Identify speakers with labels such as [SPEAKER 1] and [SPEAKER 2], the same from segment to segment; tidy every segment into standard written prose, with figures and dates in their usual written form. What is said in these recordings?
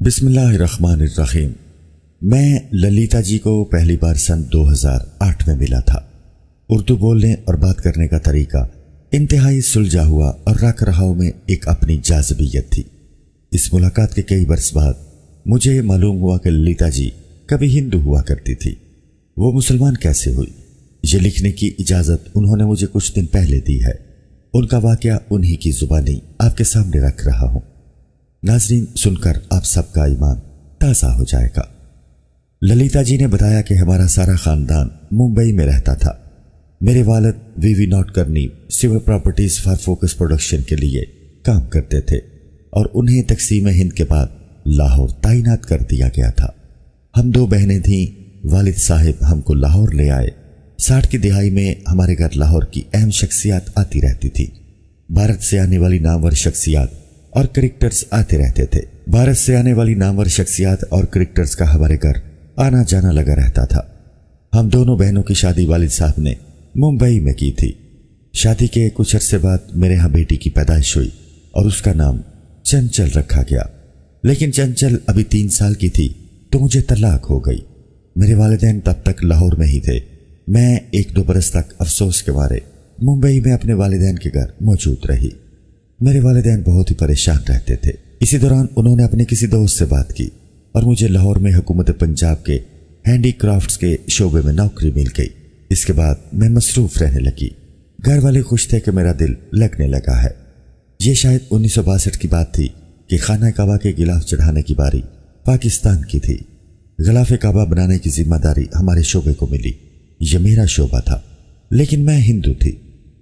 [SPEAKER 1] بسم اللہ الرحمن الرحیم۔ میں للیتا جی کو پہلی بار سن 2008 میں ملا تھا۔ اردو بولنے اور بات کرنے کا طریقہ انتہائی سلجھا ہوا اور رکھ رہاؤ میں ایک اپنی جاذبیت تھی۔ اس ملاقات کے کئی برس بعد مجھے معلوم ہوا کہ للیتا جی کبھی ہندو ہوا کرتی تھی۔ وہ مسلمان کیسے ہوئی، یہ لکھنے کی اجازت انہوں نے مجھے کچھ دن پہلے دی ہے۔ ان کا واقعہ انہی کی زبانی آپ کے سامنے رکھ رہا ہوں۔ ناظرین، سن کر آپ سب کا ایمان تازہ ہو جائے گا۔ للیتا جی نے بتایا کہ ہمارا سارا خاندان ممبئی میں رہتا تھا۔ میرے والد وی ناٹ کرنی civil properties for focus production کے لیے کام کرتے تھے اور انہیں تقسیم ہند کے بعد لاہور تعینات کر دیا گیا تھا۔ ہم دو بہنیں تھیں۔ والد صاحب ہم کو لاہور لے آئے۔ 60 کی دہائی میں ہمارے گھر لاہور کی اہم شخصیات آتی رہتی تھی۔ بھارت سے آنے والی نامور شخصیات اور کرکٹرز آتے رہتے تھے۔ بھارت سے آنے والی نامور شخصیات اور کرکٹرز کا ہمارے گھر آنا جانا لگا رہتا تھا۔ ہم دونوں بہنوں کی شادی والد صاحب نے ممبئی میں کی تھی۔ شادی کے کچھ عرصے بعد میرے ہاں بیٹی کی پیدائش ہوئی اور اس کا نام چنچل رکھا گیا۔ لیکن چنچل ابھی 3 سال کی تھی تو مجھے طلاق ہو گئی۔ میرے والدین تب تک لاہور میں ہی تھے۔ میں 1-2 برس تک افسوس کے مارے ممبئی میں اپنے والدین کے گھر موجود رہی۔ میرے والدین بہت ہی پریشان رہتے تھے۔ اسی دوران انہوں نے اپنے کسی دوست سے بات کی اور مجھے لاہور میں حکومت پنجاب کے ہینڈی کرافٹس کے شعبے میں نوکری مل گئی۔ اس کے بعد میں مصروف رہنے لگی۔ گھر والے خوش تھے کہ میرا دل لگنے لگا ہے۔ یہ شاید 1962 کی بات تھی کہ خانہ کعبہ کے غلاف چڑھانے کی باری پاکستان کی تھی۔ غلاف کعبہ بنانے کی ذمہ داری ہمارے شعبے کو ملی۔ یہ میرا شعبہ تھا، لیکن میں ہندو تھی۔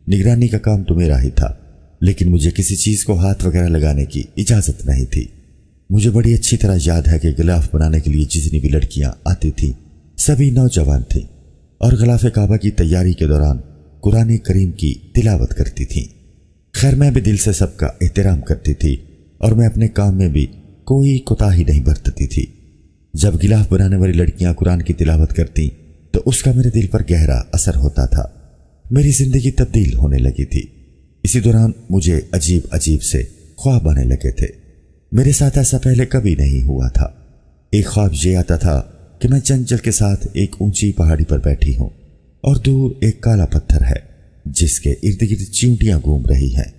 [SPEAKER 1] نگرانی کا کام تو میرا ہی تھا، لیکن مجھے کسی چیز کو ہاتھ وغیرہ لگانے کی اجازت نہیں تھی۔ مجھے بڑی اچھی طرح یاد ہے کہ غلاف بنانے کے لیے جتنی بھی لڑکیاں آتی تھیں سبھی نوجوان تھیں اور غلاف کعبہ کی تیاری کے دوران قرآن کریم کی تلاوت کرتی تھیں۔ خیر، میں بھی دل سے سب کا احترام کرتی تھی اور میں اپنے کام میں بھی کوئی کوتاہی نہیں برتتی تھی۔ جب غلاف بنانے والی لڑکیاں قرآن کی تلاوت کرتیں تو اس کا میرے دل پر گہرا اثر ہوتا تھا۔ میری زندگی تبدیل ہونے لگی تھی۔ اسی دوران مجھے عجیب سے خواب آنے لگے تھے۔ میرے ساتھ ایسا پہلے کبھی نہیں ہوا تھا۔ ایک خواب یہ آتا تھا کہ میں چنچل کے ساتھ ایک اونچی پہاڑی پر بیٹھی ہوں اور دور ایک کالا پتھر ہے جس کے ارد گرد چیونٹیاں گھوم رہی ہیں۔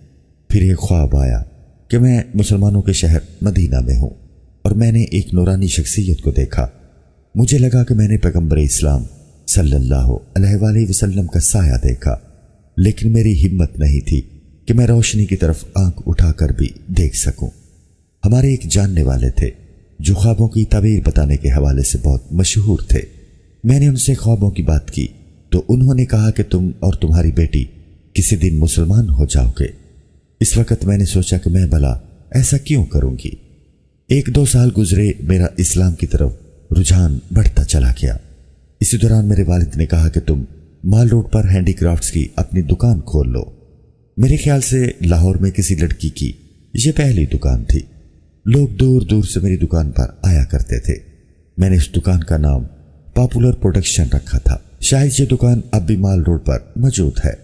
[SPEAKER 1] پھر ایک خواب آیا کہ میں مسلمانوں کے شہر مدینہ میں ہوں اور میں نے ایک نورانی شخصیت کو دیکھا۔ مجھے لگا کہ میں نے پیغمبر اسلام صلی اللہ علیہ وآلہ وسلم کا سایہ دیکھا، لیکن میری ہمت نہیں تھی کہ میں روشنی کی طرف آنکھ اٹھا کر بھی دیکھ سکوں۔ ہمارے ایک جاننے والے تھے جو خوابوں کی تعبیر بتانے کے حوالے سے بہت مشہور تھے۔ میں نے ان سے خوابوں کی بات کی تو انہوں نے کہا کہ تم اور تمہاری بیٹی کسی دن مسلمان ہو جاؤ گے۔ اس وقت میں نے سوچا کہ میں بھلا ایسا کیوں کروں گی۔ 1-2 سال گزرے، میرا اسلام کی طرف رجحان بڑھتا چلا گیا۔ اسی دوران میرے والد نے کہا کہ تم مال روڈ پر ہینڈی کرافٹس کی اپنی دکان کھول لو۔ میرے خیال سے لاہور میں کسی لڑکی کی یہ پہلی دکان تھی۔ لوگ دور دور سے میری دکان پر آیا کرتے تھے۔ میں نے اس دکان کا نام پاپولر پروڈکشن رکھا تھا۔ شاید یہ دکان اب بھی مال روڈ پر موجود ہے۔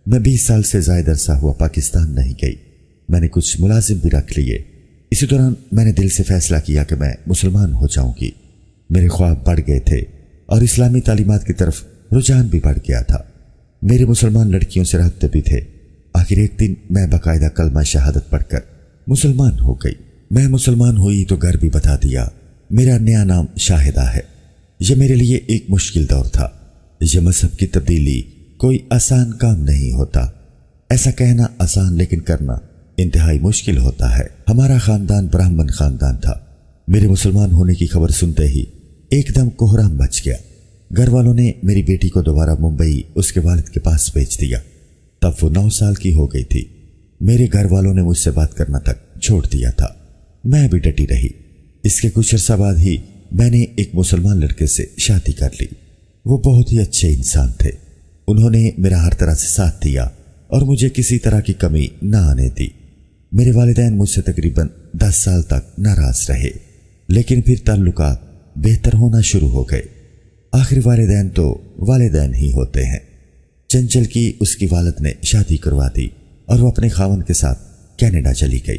[SPEAKER 1] میں 20 سال سے زائد عرصہ ہوا پاکستان نہیں گئی۔ میں نے کچھ ملازم بھی رکھ لیے۔ اسی دوران میں نے دل سے فیصلہ کیا کہ میں مسلمان ہو جاؤں گی۔ میرے خواب بڑھ گئے تھے اور اسلامی تعلیمات کی طرف رجحان بھی بڑھ گیا تھا۔ میرے مسلمان لڑکیوں سے رابطے بھی تھے۔ آخر ایک دن میں باقاعدہ کلمہ شہادت پڑھ کر مسلمان ہو گئی۔ میں مسلمان ہوئی تو گھر بھی بتا دیا۔ میرا نیا نام شاہدہ ہے۔ یہ میرے لیے ایک مشکل دور تھا۔ یہ مذہب کی تبدیلی کوئی آسان کام نہیں ہوتا۔ ایسا کہنا آسان، لیکن کرنا انتہائی مشکل ہوتا ہے۔ ہمارا خاندان برہمن خاندان تھا۔ میرے مسلمان ہونے کی خبر سنتے ہی ایک دم کوہرام مچ گیا۔ گھر والوں نے میری بیٹی کو دوبارہ ممبئی اس کے والد کے پاس بھیج دیا۔ تب وہ 9 سال کی ہو گئی تھی۔ میرے گھر والوں نے مجھ سے بات کرنا تک چھوڑ دیا تھا۔ میں بھی ڈٹی رہی۔ اس کے کچھ عرصہ بعد ہی میں نے ایک مسلمان لڑکے سے شادی کر لی۔ وہ بہت ہی اچھے انسان تھے۔ انہوں نے میرا ہر طرح سے ساتھ دیا اور مجھے کسی طرح کی کمی نہ آنے دی۔ میرے والدین مجھ سے تقریباً 10 سال تک ناراض رہے، لیکن پھر تعلقات بہتر ہونا شروع ہو گئے۔ آخر والدین تو والدین ہی ہوتے ہیں۔ چنچل کی اس کی والد نے شادی کروا دی اور وہ اپنے خاوند کے ساتھ کینیڈا چلی گئی۔